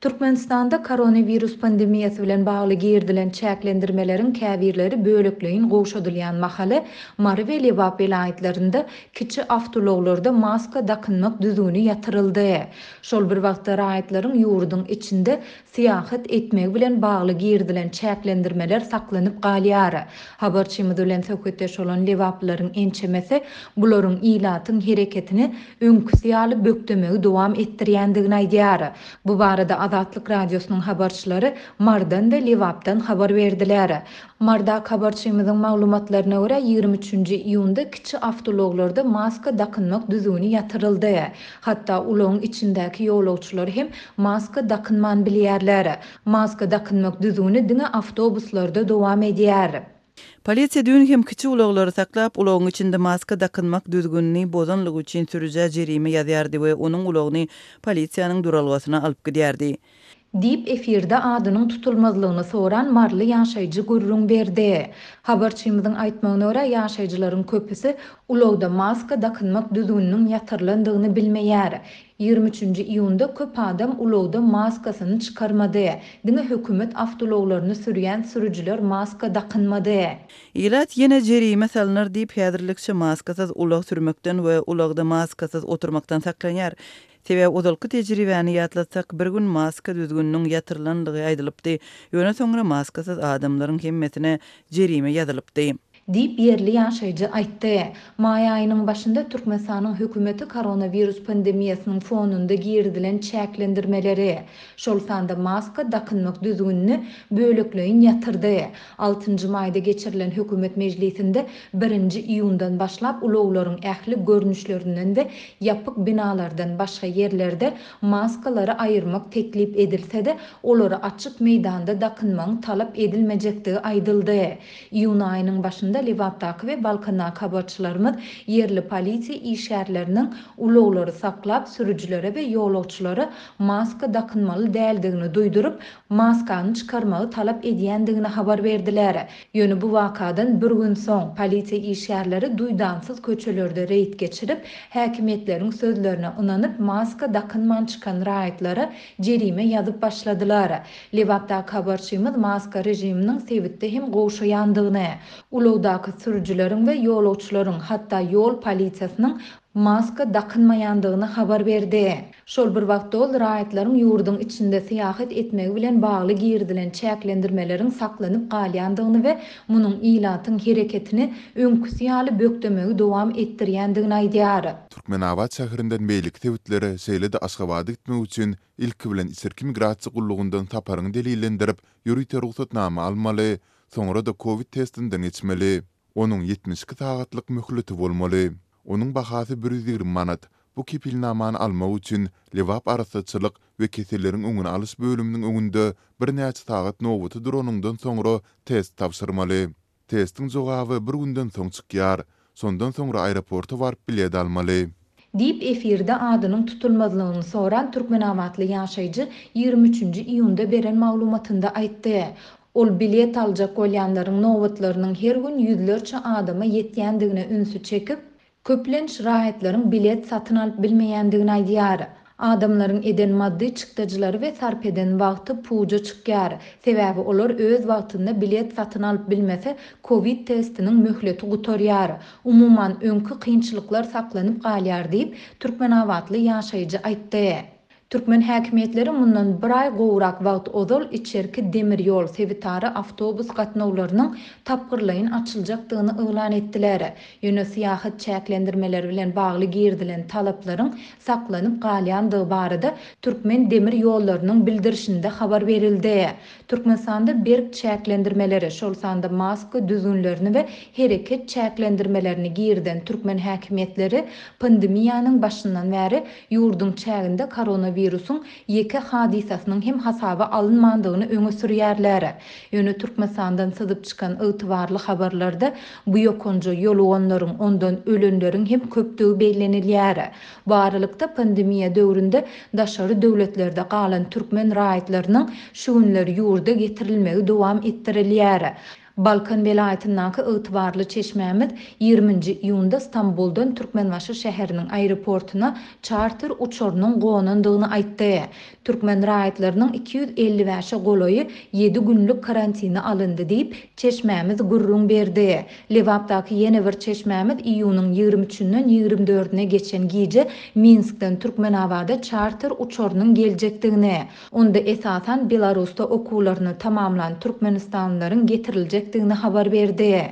Türkmenistanda koronavirus pandemiyası bilen bagly girdilen çäklendirmelerin käbirleri bölükleýin goşadylýan mahaly Mary we Lewap vilayetlerinde kiçi awtologlarda maska dakynmak düzüni ýatyryldy. Şol bir wagtda raýatlaryň ýurduň içinde syýahat etmek bilen bagly girdilen çäklendirmeler saklanyp galýar. Habarçymyz bilen söhbetdeş bolan Lewaplylaryň ençemesi bularyň ilatyň hereketini öňkü ýaly bökdemegi dowam etdirýändigini aýdýar. Bu barada Azatlyk radiosynyň habarçylary Mardan we Lewapdan habar berdiler. Marda habarçymyzyň maglumatlaryna görä 23-nji iýunda kiçi awtologlarda maska dakynmak düzüni ýatyryldy. Hatda ulagyň içindäki ýolagçylar hem maska dakynman bilýärler. Maska dakynmak düzüni diňe awtobuslarda dowam edýär. Polisiýa dün hem kiçi ulaglary saklap, ulagyň içinde maska dakynmak düzgünliği bozanlygy üçin sürüje jerime ýazýardy we onuň ulagyny polisiýanyň duralgasyna alyp gidýärdi. Dip efirde adynyň tutulmazlygyny soran marly ýaşaýjy gurrun berdi. Habarçymyzyň aýtmagyna görä ýaşaýjylaryň köpüsi ulagda maska dakynmak düzgüniniň ýatyrlandygyny bilmeýär. 23-nji iýunda köp adam ulagda maskasyny çykarmady. Diňe hökümet awtologlaryny sürýän sürüjiler maska dakynmady. Ilat ýene jerime salynar diýip häzirlikçe maskasyz ulag sürmekden we ulagda maskasyz oturmakdan saklanýar. Sebäbi ozalky tejribäni ýatlatsak bir gün maska düzgünniň ýatyrlandygy aýdylypdy. Ýöne soňra maskasyz adamlaryň hemmesine jerime ýazylypdy. Dip yerli ýaşaýjy aýtdy. Maý aýynyň başynda Türkmenistanyň hökümeti koronavirus pandemiýasynyň fonunda girdilen çäklendirmeleri, şol sanda maska dakynmak düzgünini bölükleýin ýatyrdy. 6-njy maýda geçirilen hökümet mejlisinde 1-nji iýundan başlap ulaglaryň ähli görnüşlerinden we ýapyk binalardan başga ýerlerde maskalary aýyrmak teklip edilse-de olary açyk meýdanda dakynmagyň talap edilmejekdigi aýdyldy. Iýun aýynyň başynda Lewapdaky we Balkandaky habarçylarymyz yerli polisiýa işgärleriniň ulaglary saklap sürüjilere we ýolagçylary maska dakynmaly däldigini duýdurup, maskany çykarmagy talap edýändigini habar berdiler. Ýöne bu wakadan bir gün soň polisiýa işgärleri duýdansyz köçelerde reýt geçirip, häkimetleriň sözlerine ynanyp maska dakynman çykan raýatlary jerime ýazyp başladylar. Lewapdaky habarçymyz maska rejiminiň sebitde hem goşaýandygyny, ulagdaky sürüjileriň we ýolagçylaryň hatda ýol polisiýasynyň maska dakynmaýandygyny habar berdi. Şol bir wagtda ol raýatlaryň ýurduň içinde syýahat etmegi bilen bagly girdilen çäklendirmeleriň saklanyp galýandygyny we munyň ilatyň hereketini öňküsi ýaly bökdemegi dowam etdirýändigini aýdýar. Türkmenabad şäherinden beýlik tewitleri Seýlede Aşgabaty gitmek üçin ilki bilen içerki migrasiýa gullugundan taparyň delillendirip, ýürüýte ruhsatnama almaly, soňra da Covid testinden geçmeli. Onuň 72 sagatlyk möhleti bolmaly. Onuň bahasy 120 manat. Bu kepilnamany almak üçin Lewap arasaçylyk we keselleriň öňüne alys bölüminiň öňünde bir näçe sagat nowbaty duranyndan soňra test tapşyrmaly. Testiň jogaby bir günden soň çykýar. Sondan soňra aeroporta baryp bilet almaly. Dip efirde adynyň tutulmazlygyny soran Türkmenabatly ýaşaýjy 23-nji iýunda beren maglumatynda aýtdy. Ol bilet aljak bolýanlaryň nowbatlarynyň her gün ýüzlerçe adama ýetýändigine ünsü çekip, köplenç raýatlaryň bilet satyn alyp bilmeýändigini aýdýar. Adamlaryň eden maddi çykdyjylary we sarp eden wagty puja çykýar. Sebäbi olar öz wagtynda bilet satyn alyp bilmese, Covid testiniň möhleti gutarýar. Umuman öňkü kynçylyklar saklanyp galýar diýip Türkmenabadly ýaşaýjy aýtdy. Türkmen häkimetleri mundan bir ay gowrak wagt ozal içerki demir ýol sebitary awtobus gatnawlarynyň tapgyrlaýyn açyljakdygyny elan etdiler. Ýöne syýahat çäklendirmeleri bilen bagly girdilen talaplaryň saklanyp galýandygy barada Türkmen demir ýollarynyň bildirişinde habar berildi. Türkmenistanda berk çäklendirmeleri, şol sanda maska düzgünlerini we hereket çäklendirmelerini girden Türkmen häkimetleri pandemiýanyň başyndan bäri ýurduň çäginde koronavirusyň ýeke hadisasynyň hem hasaba alınmandygyny öňe sürýärler. Ýöne Türkmenistandan syzyp çykan ygtybarly habarlarda bu ýokunja ýoluganlaryň ondan ölenleriň hem köpdügi beýlenilýär. Baralykda pandemiýa döwründe daşary döwletlerde galan türkmen raýatlarynyň şu günleri ýurda getirilmegi dowam etdirilýär. Balkan vilayetindäki ýytybarly çeşmämiz 20-nji iýunda Stamboldan Türkmenbaşy şäheriniň aeroportuna charter uçurunyň gonandygyny aýtdy. Türkmen raýatlarynyň 255 goloýy 7 günlük karantini alındy diýip çeşmämiz gurrun berdi. Lewapdaky ýene bir çeşmämiz iýunyň 23-nän 24-ne geçen gije Minskden Türkmenabada charter uçurunyň geljekdigini, onda esasan Belarusda okuwlaryny tamamlan Türkmenistanlylaryň getiriljekdigini habar berdi.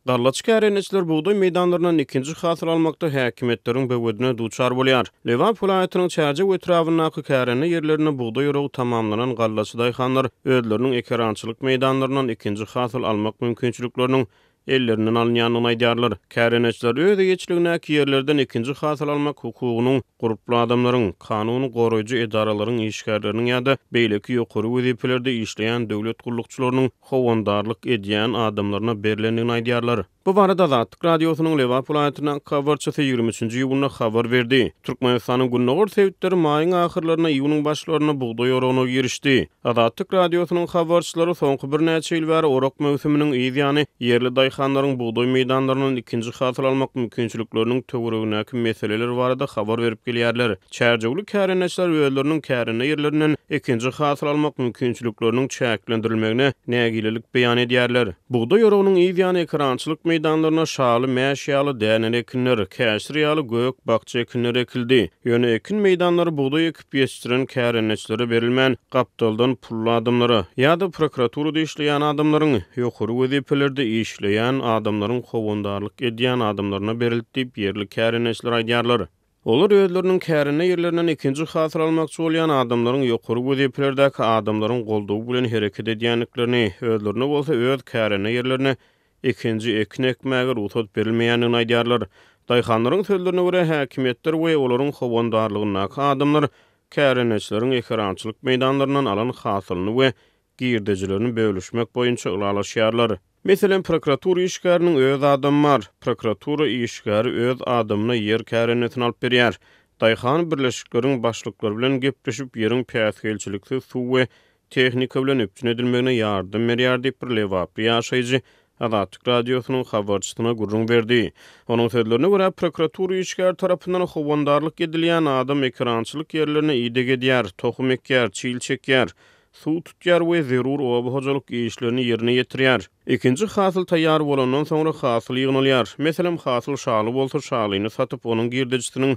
Garlaç kärençler buğday meydanlarynyň ikinji hasyl almakda häkimetleriň böwedine duçar bolýar. Lewap vilayatynyň Çärje we etrawynaky kärene ýerlerine buğday ýöreği tamamlanan garlaç daýhanlar özleriniň ekerançylyk meydanlarynyň ikinji hasyl almak mümkinçilikleriniň ellerinden alınýanyny aýdýarlar. Kärençler öýde geçiligindäki ýerlerden ikinji hasyl almak hukugynyň guruply adamlaryň, kanuny goraýjy edaralaryň işgärleriniň ýa-da beýleki ýokary wezipelerde işleýän döwlet gullukçylarynyň howandarlyk edýän adamlaryna berilendigini aýdýarlar. Bu barada Azatlyk radiosynyň Lewap vilayatynyň habarçysy 23-nji iýulda habar berdi. Türkmenistanyň Günnägör sewitleri maýyň ahyrlaryna iýunyň başlaryna buğday ýöreğine girişdi. Azatlyk radiosynyň habarçylary soňky bir näçe ýyl bäri orak mövsüminiň ýa-ni ýerli daýhanlaryň buğday meýdanlarynyň ikinji hasyl almak mümkinçilikleriniň töweregindäki meseleler barada habar berip gelýärler. Çärjegli kärençler öýleriniň kärene ýerlerinden ikinji hasyl almak mümkinçilikleriniň çäklendirilmegine nägilelik beýan edýärler. Buğday ýöreğiniň ýa-ni ekrançylyk meydanlaryna şaly mäşýaly däne ekinler, käşir ýaly gök bakça ekinler ekildi. Ýöne ekin meydanlary buğday ekip ýetişdiren kärençlere berilmän gapdaldan pully adamlara ýa-da prokuraturada işleýän adamlaryň ýokary wezipelerde işleýän adamlaryň howandarlyk edýän adamlaryna berildi diýip ýerli kärençler aýdýarlar. Olar özleriniň kärine ýerlerinden ikinji hasyl almakçy bolýan adamlaryň ýokary wezipelerdäki adamlaryň goldawy bilen hereket edýänliklerini, özlerine bolsa öz kärine ýerlerine ikinji ekin ekmäge ruhsat berilmeýändigini aýdýarlar. Daýhanlaryň sözlerine görä häkimetler we olaryň howandarlygyna adamlar kärençleriň ekrançylyk meýdanlarynyň alan hasylyny we girdejilerini bölüşmek boýunça ulalaşýarlar. Meselen prokuratura işgäriniň öz adamy bar. Prokuratura işgäri öz adamyna ýer kärenetini alyp berýär. Daýhan birleşikleriň başlyklary bilen gepleşip ýeriň päsgelçilikli suw we tehnika bilen öpçün edilmegine ýardym berýär diýip bir Lewap ýaşaýjy Azatlyk radiosynyň habarçysyna gurrun berdi. Onuň sözlerine görä prokuratura işgär tarapyndan howandarlyk edilýän adam ekrançylyk ýerlerine ýydyk edýär, tohum ekýär, çiğil çekýär, suw tutýar we zerur obahojalyk işlerini ýerine ýetirýär. Ikinji hasyl taýýar bolandan soňra hasyl ýygnalýar. Meselem hasyl şaly bolsa şalyny satyp onuň girdejisiniň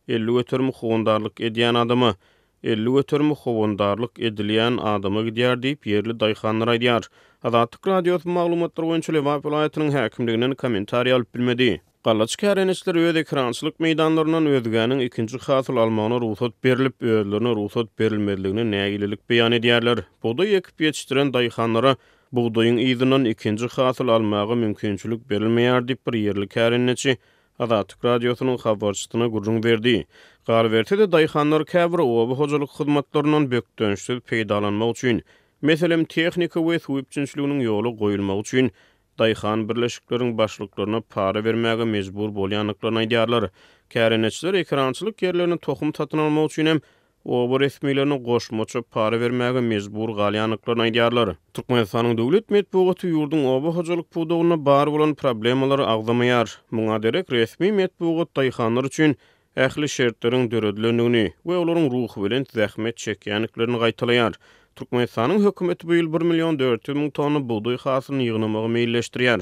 50 götürmi howandarlyk edýän adamy 50 götürmi howandarlyk edilýän adama gidýär diýip ýerli daýhanlar aýdýar. Azatlyk radiosynyň maglumatlary boýunça Lewap vilayatynyň häkimliginden kommentariýa alyp bilmedi. Garlaç kärençler öz ekrançylyk meýdanlarynyň özgäniň ikinji hasyl almagyna ruhsat berilip, özlerine ruhsat berilmediligini nägilelik beýan edýärler. Buğday ekip ýetişdiren daýhanlara buğdaýyň ýygynyň ikinji hasyl almagy mümkinçilik berilmeýär diýip bir ýerli kärençi Azatlyk radiosynyň habarçysyna gurrun berdi. Garwertede daýhanlar käbir obahojalyk hyzmatlarynyň bökdönüşsiz peýdalanmak üçin, meselem tehnika we suwipçilikniň ýoly goýulmak üçin daýhan birleşikleriň başlyklaryna para bermäge mejbur bolýanlyklaryny aýdýarlar. Kärençler ekrançylyk ýerlerini tohum satyn almak üçin hem oba resmiýetlerine goşmaça para bermäge mejbur galýanlyklaryny aýdýarlar. Türkmenistanyň döwlet medeniýeti ýurduň obahojalyk puwdagyna bar bolan problemalary agdamaýar. Muňa derek resmi medeniýet daýhanlar üçin ähli şertleriň döredilendigini we olaryň ruhy bilen zähmet çekýänliklerini gaýtalaýar. Türkmenistanyň hökümeti bu ýyl 1.400.000 tonna buğday hasylyny ýygnamagy meýilleşdirýär.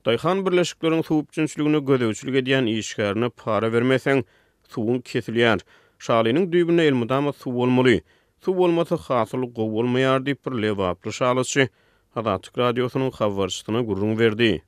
Daýhan birleşikleriň suwupçynçylygyna gödäwçilik edýän işgärine para bermeseň suwun kesilýär. Şalynyň düýbüne elmydama suw bolmaly. Suw bolmasa hasyl gowy bolmaýar diýip bir Lewaply şalyçy Azatlyk radiosynyň habarçysyna gurrun berdi.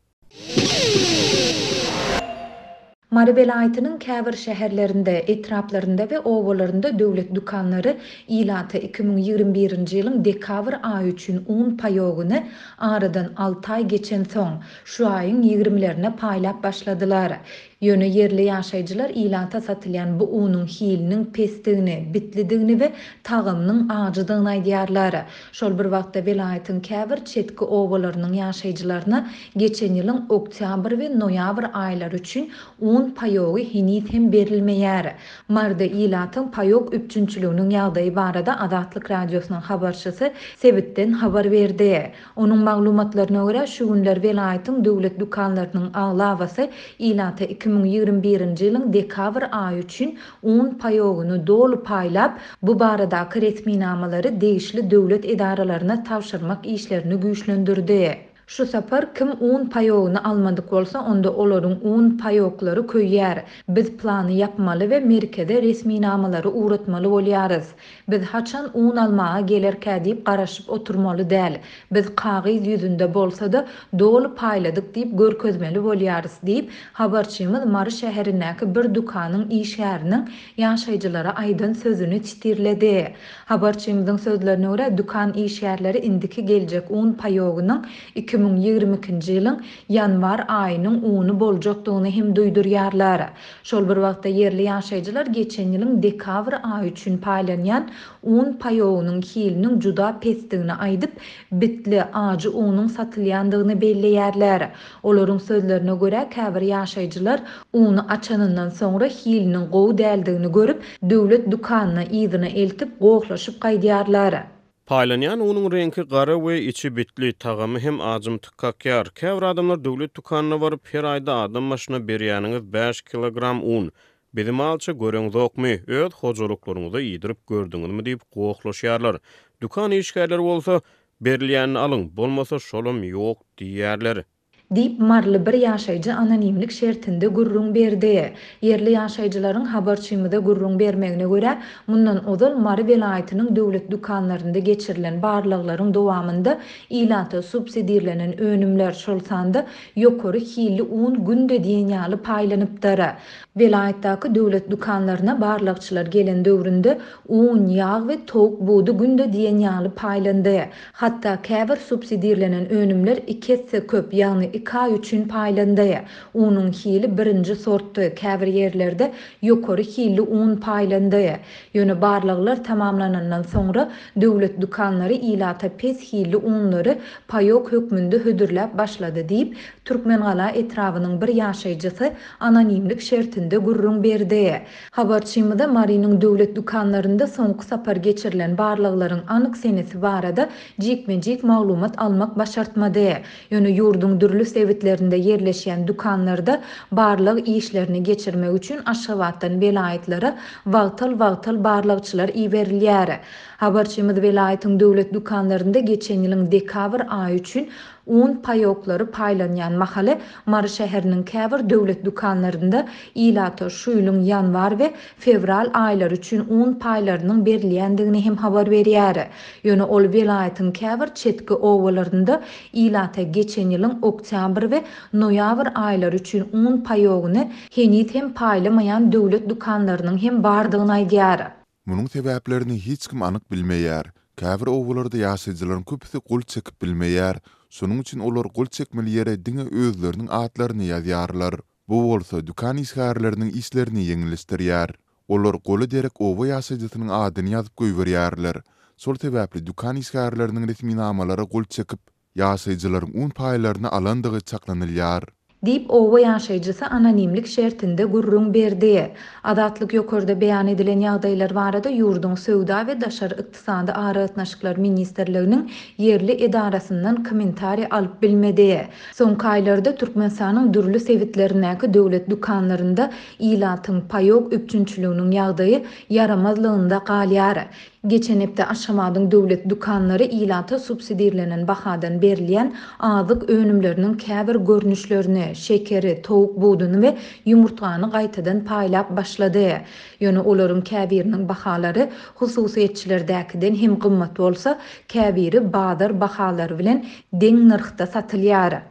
Mari vilayatynyň käbir şäherlerinde, etraplarynda we owalarynda döwlet dukanlary ýylaty 2021-nji ýylyň dekabr aýy üçin un paýogyny aradan 6 aý geçen soň şu aýyň 20-lerine paýlap başladylar. Ýöne yerli ýaşaýjylar ilata satylýan bu unyň hiliniň pesdigini, bitlidigini we tagymynyň ajydygyny aýdýarlar. Şol bir wagtda welaýatyň käbir çetki owalarynyň ýaşaýjylaryna geçen ýylyň oktyabr we noýabr aýlary üçin un payogy hinit hem berilmeýär. Marda ilatyň payok üpçünçülüğünün ýagdaýy barada Azatlyk radiosynyň habarçysy Sebitden habar berdi. Onuň maglumatlaryna görä şu günler welaýatyň döwlet dukanlarynyň aglawasy ilata 2021-nji ýylyň dekabr aýy üçin un payogyny dolu paýlap bu baradaky resminamалary degişli döwlet edaralaryna tawşyrmak işlerini güýçlendirdi. Şu sapar kim un payogyny almadyk bolsa onda olaryň un payoklary köýýär. Biz plany yapmaly we merkeze resminamalary uratmaly bolýarys. Biz haçan un almaga gelerkä diýip garaşyp oturmaly däl. Biz kagyz ýüzünde bolsa-da dolu paýladyk diýip görkezmeli bolýarys diýip habarçymyz Mary şäherindäki bir dukanyň işgäriniň ýaşaýjylara aýdan sözüni çitirledi. Habarçymyzyň sözlerine görä dukan işgärleri indiki geljek un payogynyň 2022-nji ýylyň ýanwar aýynyň uny boljakdygyny hem duýdurýarlar. Şol bir wagtda yerli ýaşaýjylar geçen ýylyň dekabr aýy üçin paýlanýan un payogynyň hiliniň juda pesdigini aýdyp bitli ajy unyň satylýandygyny belleýärler. Olaryň sözlerine görä käbir ýaşaýjylar uny açanyndan soňra hiliniň gowy däldigini görüp döwlet dukanyna ýygyny eltip goklaşyp gaýdýarlar. Paýlanýan unyň rengi gara we içi bitli, tagamy hem ajym tıkkakýar. Käbir adamlar döwlet dukanyna baryp her aýda adam başyna berýäniňiz 5 kilogram un. Bizim alça göreňizokmy, öz hojalyklaryňyzda ýydyryp gördüňizmi diýip goklaşýarlar. Dukan işgärleri bolsa berilýänini alyň, bolmasa şolum ýok diýýärler. Dip marly bir ýaşaýjy anonimlik şertinde gurrun berdi. Yerli ýaşaýjylaryň habarçymyda gurrun bermegine görä, mundan ozal Mary welaýatynyň döwlet dukanlarynda geçirilen barlyklaryň dowamında ilata subsidiýalenen önümler şol sanda ýokary hilli un günde diýen ýaly paýlanypdyr. Welaýatdaky döwlet dukanlaryna barlykçylar gelen döwründe un, ýağ we tok buğdy günde diýen ýaly paýlandy. Hatda käbir subsidiýalenen önümler 2 hesse köp, ýagny 2 ay üçin paýlandy. Unyň hili birinji sortdy, käbir ýerlerde ýokary hilli un paýlandy. Ýöne barlyklar tamamlanandan soňra döwlet dukanlary ilata pes hilli unlary payok hökmünde hödürläp başlady diýip Türkmengala etrawynyň bir ýaşaýjysy anonimlik şertinde gurrun berdi. Habarçymyda Marynyň döwlet dukanlarynda soňky sapar geçirilen barlyklaryň anyk senesi barada jikme-jik maglumat almak başartmady. Ýöne ýurdun dürli sebitlerinde yerleşen dukanlarda barlyk işlerini geçirmek üçin aşgabatdan welaýatlara wagtal barlykçylar iberilýär. Habarçymyz welaýatyň döwlet dukanlarynda geçen ýylyň dekabr aýy üçin un payoklary paýlanýan mahaly Mary şäheriniň käbir döwlet dukanlarynda ilata şu ýylyň ýanwar we fevral aýlary üçin un paýlarynyň berilýändigini hem habar berýär. Ýöne ol welaýatyň käbir çetki owalarynda ilata geçen ýylyň oktyabr we noýabr aýlary üçin un payogyny henit hem paýlamaýan döwlet dukanlarynyň hem bardygyny aýdýar. Munyň sebäplerini hiç kim anyk bilmeýär. Käbir owalarda ýaşaýjylaryň köpüsi gol çekip bilmeýär. Şonuň üçin olar gol çekmeli ýere diňe özleriniň atlaryny ýazýarlar. Bu bolsa dukan işgärleriniň işlerini ýeňilişdirýär. Olar goly derek owa ýaşaýjysynyň adyny ýazyp goýberýärler. Şol sebäpli dukan işgärleriniň resminamalary gol çekip ýaşaýjylaryň un paýlaryny alandygy çaklanylýar. Dip owa ýaşaýjysy anonimlik şertinde gurrun berdi. Azatlyk ýokarda beýan edilen ýagdaýlar barada ýurdun söwda we daşar ykdysady araýatnaşyklar ministrliginiň yerli edarasyndan kommentari alyp bilmedi. Soňky aýlarda Türkmenistanyň dürli sebitlerindäki döwlet dukanlarynda ilatyň payok üpçünçülüğiniň ýagdaýy yaramazlygynda galýar. Geçen hepde Aşgabatyň döwlet dukanlary ilata subsidiýalenen bahadan berilýän azyk önümleriniň käbir görnüşlerini, şekeri, towuk buğdyny we ýumurtany gaýtadan paýlap başlady. Ýöne olaryň käbiriniň bahalary hususiýetçilerdäkinden hem gymmat bolsa, käbiri bazar bahalary bilen deň narhda satylýar.